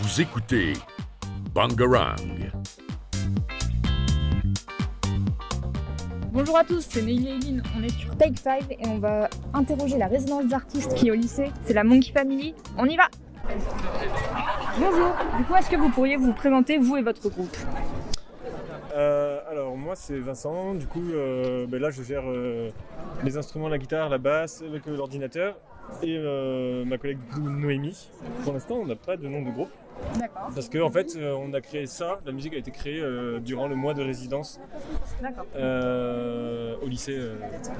Vous écoutez Bangarang. Bonjour à tous, c'est Neil et Eileen, on est sur Take 5 et on va interroger la résidence d'artistes qui est au lycée, c'est la Monkey Family, on y va. Bonjour, du coup est-ce que vous pourriez vous présenter vous et votre groupe? Alors moi c'est Vincent, du coup là je gère les instruments, la guitare, la basse avec l'ordinateur et ma collègue Noémie. Pour l'instant on n'a pas de nom de groupe. D'accord. Parce qu'en fait on a créé ça, la musique a été créée durant le mois de résidence au lycée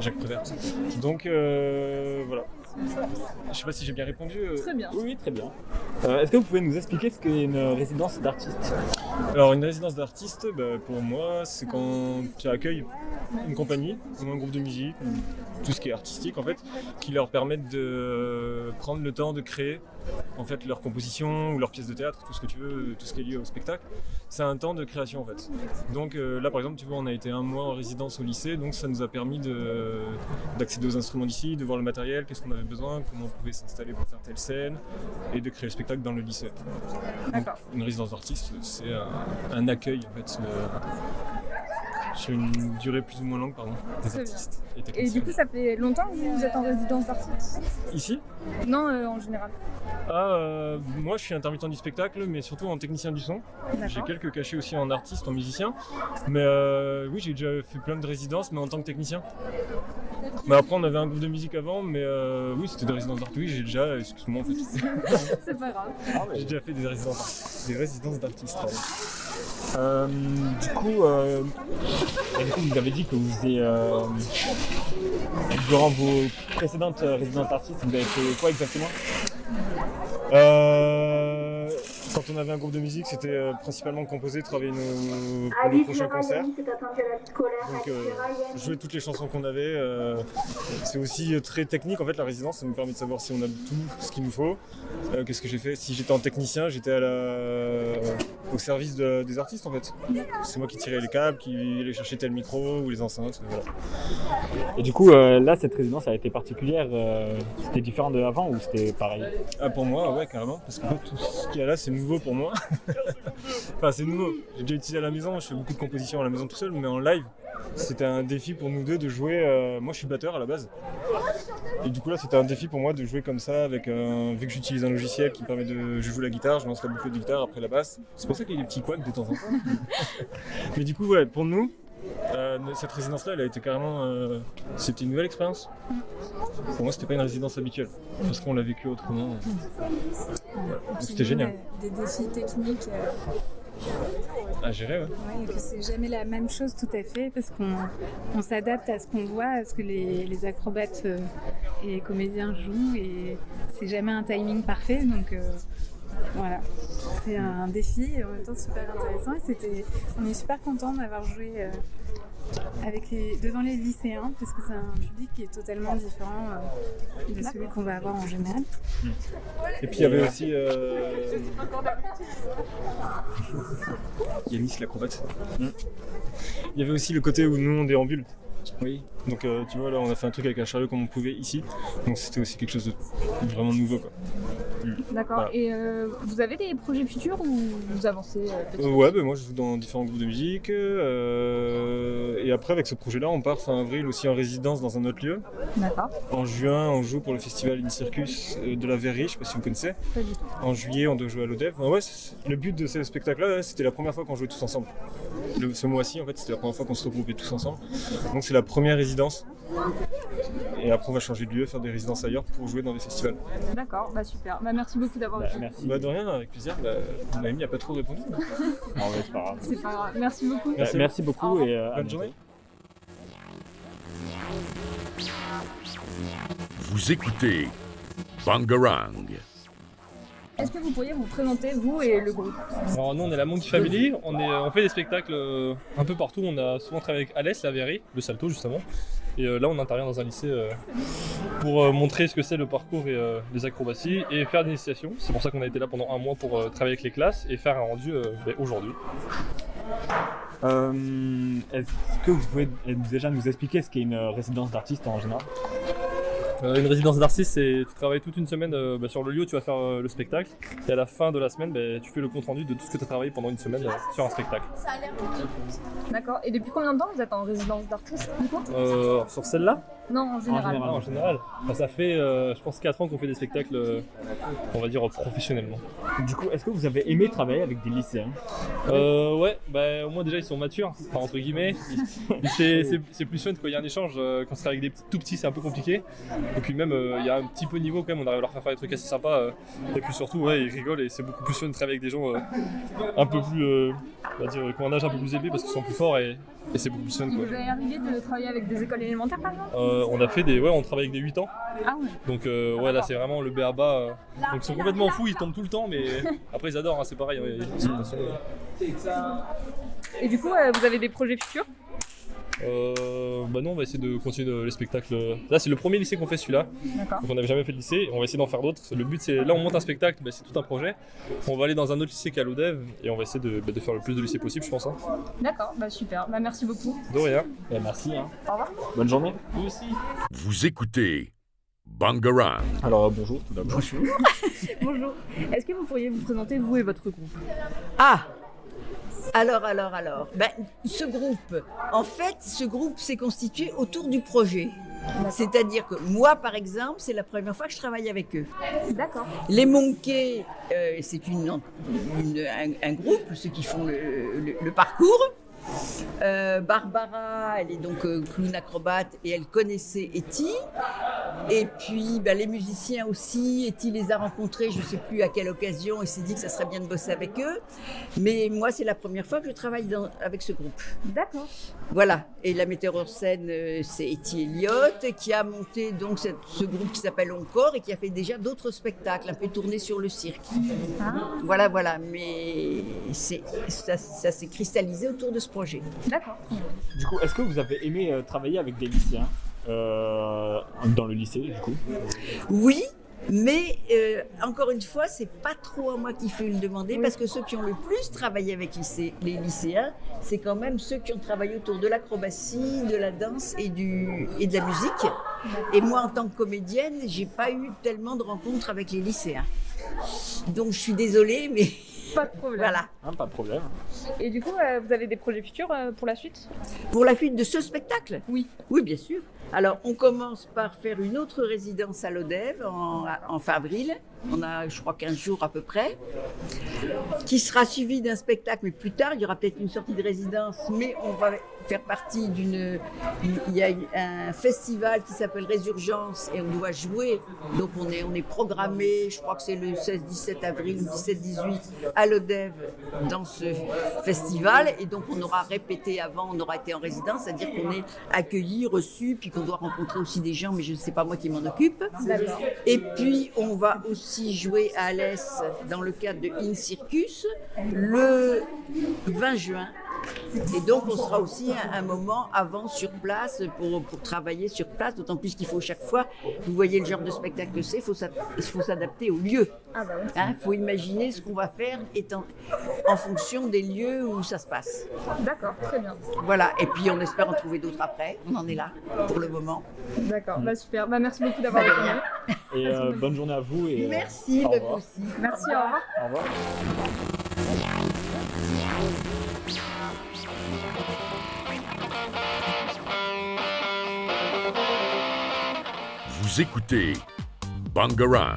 Jacques Prévert. Donc voilà. Je sais pas si j'ai bien répondu. Très bien. Oui, très bien. Est-ce que vous pouvez nous expliquer ce qu'est une résidence d'artiste ? Alors une résidence d'artiste, pour moi, c'est quand tu accueilles une compagnie, ou un groupe de musique, ou tout ce qui est artistique en fait, qui leur permettent de prendre le temps de créer en fait leur composition ou leur pièce de théâtre, tout ce que tu veux, tout ce qui est lié au spectacle. C'est un temps de création en fait. Donc là par exemple, tu vois, on a été un mois en résidence au lycée, donc ça nous a permis d'accéder aux instruments d'ici, de voir le matériel, qu'est-ce qu'on avait besoin, comment on pouvait s'installer pour faire telle scène, et de créer le spectacle dans le lycée. Donc, une résidence d'artiste, c'est un accueil en fait. Sur une durée plus ou moins longue, des artistes et techniciens. Et du coup ça fait longtemps que vous êtes en résidence d'artiste? Ici ? Non, en général. Moi je suis intermittent du spectacle, mais surtout en technicien du son. J'ai quelques cachets aussi en artiste, en musicien. Mais oui, j'ai déjà fait plein de résidences, mais en tant que technicien. Mais après on avait un groupe de musique avant, mais oui c'était des résidences d'artistes. Oui, j'ai déjà, excuse-moi en fait. C'est pas grave. J'ai déjà fait des résidences d'artistes. Du coup, vous avez dit que vous faisiez, durant vos précédentes résidences d'artistes, vous avez fait quoi exactement ? Quand on avait un groupe de musique, c'était principalement composer, travailler nos prochains concerts. Donc jouer toutes les chansons qu'on avait. C'est aussi très technique en fait la résidence, ça nous permet de savoir si on a tout ce qu'il nous faut. Qu'est-ce que j'ai fait ? Si j'étais en technicien, j'étais au service des artistes en fait. C'est moi qui tirais les câbles, qui allais chercher tel micro ou les enceintes. Voilà. Et du coup, là, cette résidence a été particulière. C'était différent de avant ou c'était pareil ? Pour moi, ouais, carrément. Parce que tout ce qu'il y a là, c'est nouveau pour moi. Enfin, c'est nouveau. J'ai déjà utilisé à la maison, je fais beaucoup de compositions à la maison tout seul, mais en live, c'était un défi pour nous deux de jouer. Moi, je suis batteur à la base. Et du coup, là, c'était un défi pour moi de jouer comme ça, vu que j'utilise un logiciel qui me permet de. Je joue la guitare, je lance la boucle de guitare après la basse. C'est pour ça qu'il y a des petits couacs de temps en temps. Mais du coup, ouais, pour nous, cette résidence-là, elle a été carrément. C'était une nouvelle expérience. Pour moi, c'était pas une résidence habituelle, parce qu'on l'a vécu autrement. Voilà. C'était génial. Des défis techniques. À gérer, ouais. Ouais, et que c'est jamais la même chose tout à fait, parce qu'on s'adapte à ce qu'on voit, à ce que les acrobates et les comédiens jouent, et c'est jamais un timing parfait, donc voilà. C'est un défi et en même temps super intéressant, et on est super contents d'avoir joué devant les lycéens, parce que c'est un public qui est totalement différent de celui qu'on va avoir en général. Et puis il y avait aussi Yanis l'acrobate. Il y avait aussi le côté où nous on déambule. Oui. Donc tu vois là on a fait un truc avec un chariot comme on pouvait ici. Donc c'était aussi quelque chose de vraiment nouveau quoi. D'accord. Voilà. Et vous avez des projets futurs ou vous avancez petit Ouais, moi je joue dans différents groupes de musique. Et après avec ce projet-là, on part fin avril aussi en résidence dans un autre lieu. D'accord. En juin, on joue pour le festival In Circus de la Verrerie, je sais pas si vous connaissez. Pas du tout. En juillet, on doit jouer à l'Odef. Ouais, le but de ce spectacle-là, c'était la première fois qu'on jouait tous ensemble. Ce mois-ci, en fait, c'était la première fois qu'on se regroupait tous ensemble. Donc c'est la première résidence. Et après, on va changer de lieu, faire des résidences ailleurs pour jouer dans des festivals. D'accord, super. Merci beaucoup d'avoir répondu. Merci. De rien, avec plaisir. Naomi n'a pas trop répondu. Non, mais c'est pas grave. C'est pas grave. Merci beaucoup. Merci beaucoup et bonne journée. Vous écoutez Bangarang. Est-ce que vous pourriez vous présenter, vous et le groupe ? Alors nous on est la Monkey Family, on fait des spectacles un peu partout, on a souvent travaillé avec Alès, la Verrerie, le Salto justement. Et là on intervient dans un lycée pour montrer ce que c'est le parcours et les acrobaties et faire des initiations. C'est pour ça qu'on a été là pendant un mois pour travailler avec les classes et faire un rendu aujourd'hui. Est-ce que vous pouvez déjà nous expliquer ce qu'est une résidence d'artiste en général ? Une résidence d'artiste, c'est tu travailles toute une semaine sur le lieu où tu vas faire le spectacle. Et à la fin de la semaine, tu fais le compte rendu de tout ce que tu as travaillé pendant une semaine sur un spectacle. D'accord. Et depuis combien de temps vous êtes en résidence d'artiste du coup? Sur celle-là? Non, en général. En général. Ça fait, je pense, 4 ans qu'on fait des spectacles, on va dire, professionnellement. Du coup, est-ce que vous avez aimé travailler avec des lycéens? Ouais, au moins déjà ils sont matures, enfin, entre guillemets. C'est plus fun quand il y a un échange. Quand c'est avec des tout petits, c'est un peu compliqué. Et puis même, il y a un petit peu de niveau quand même, on arrive à leur faire des trucs assez sympas. Et puis surtout, ouais, ils rigolent et c'est beaucoup plus fun de travailler avec des gens un peu plus, on va dire, qui ont un âge un peu plus élevé parce qu'ils sont plus forts et c'est beaucoup plus fun. Il Quoi. vous est arrivé de travailler avec des écoles élémentaires par exemple? On a fait on travaille avec des 8 ans. Ah ouais. Donc ouais, là c'est vraiment le b.a.-ba. Donc ils sont complètement fous, ils tombent tout le temps, mais après ils adorent, hein, c'est pareil. Ouais, ils sont passionnés. Et du coup, vous avez des projets futurs? Non, on va essayer de continuer les spectacles. Là, c'est le premier lycée qu'on fait celui-là. D'accord. Donc on n'avait jamais fait de lycée. On va essayer d'en faire d'autres. Le but, c'est là, on monte un spectacle, c'est tout un projet. On va aller dans un autre lycée qu'à l'ODEV et on va essayer de faire le plus de lycées possible, je pense. Hein. D'accord, super. Merci beaucoup. De rien. Merci. Hein. Au revoir. Bonne journée. Vous aussi. Vous écoutez Bangarang. Alors bonjour tout d'abord. Bonjour. Est-ce que vous pourriez vous présenter vous et votre groupe? Ah! Alors. Ce groupe s'est constitué autour du projet. C'est-à-dire que moi, par exemple, c'est la première fois que je travaille avec eux. D'accord. Les Monkeys, c'est un groupe, ceux qui font le parcours. Barbara, elle est donc clown acrobate et elle connaissait Etty. Et puis les musiciens aussi, Etty les a rencontrés, je ne sais plus à quelle occasion, et s'est dit que ça serait bien de bosser avec eux. Mais moi, c'est la première fois que je travaille avec ce groupe. D'accord. Voilà, et la metteur en scène, c'est Etty Elliott, qui a monté donc ce groupe qui s'appelle Encore et qui a fait déjà d'autres spectacles, un peu tournés sur le cirque. Ah. Voilà, mais ça s'est cristallisé autour de ce projet. D'accord. Du coup, est-ce que vous avez aimé travailler avec des lycéens dans le lycée du coup? Oui, mais encore une fois, c'est pas trop à moi qu'il faut le demander parce que ceux qui ont le plus travaillé avec les lycéens, c'est quand même ceux qui ont travaillé autour de l'acrobatie, de la danse et de la musique. Et moi, en tant que comédienne, j'ai pas eu tellement de rencontres avec les lycéens. Donc, je suis désolée, mais Pas de problème. voilà. Pas de problème. Et du coup, vous avez des projets futurs pour la suite? Pour la suite de ce spectacle? Oui. Oui, bien sûr. Alors, on commence par faire une autre résidence à l'ODEV en fin avril. On a, je crois, 15 jours à peu près, qui sera suivi d'un spectacle, mais plus tard, il y aura peut-être une sortie de résidence, mais on va faire partie il y a un festival qui s'appelle Résurgence et on doit jouer, donc on est programmé, je crois que c'est le 16-17 avril ou 17-18 à l'ODEV dans ce festival, et donc on aura répété avant, on aura été en résidence, c'est-à-dire qu'on est accueilli, reçu, puis qu'on doit rencontrer aussi des gens, mais je ne sais pas moi qui m'en occupe. Et puis on va aussi jouer à Alès dans le cadre de In Circus le 20 juin. Et donc on sera aussi un moment avant sur place pour travailler sur place, d'autant plus qu'il faut chaque fois, vous voyez le genre de spectacle que c'est, il faut s'adapter au lieu. Ah bah oui. Hein, faut imaginer ce qu'on va faire en fonction des lieux où ça se passe. D'accord, très bien. Voilà, et puis on espère en trouver d'autres après, on en est là pour le moment. D'accord, super. Merci beaucoup d'avoir répondu. Et bonne journée à vous. Et, Merci, au vous revoir. aussi. Merci, au revoir. Au revoir. Vous écoutez Bangarang.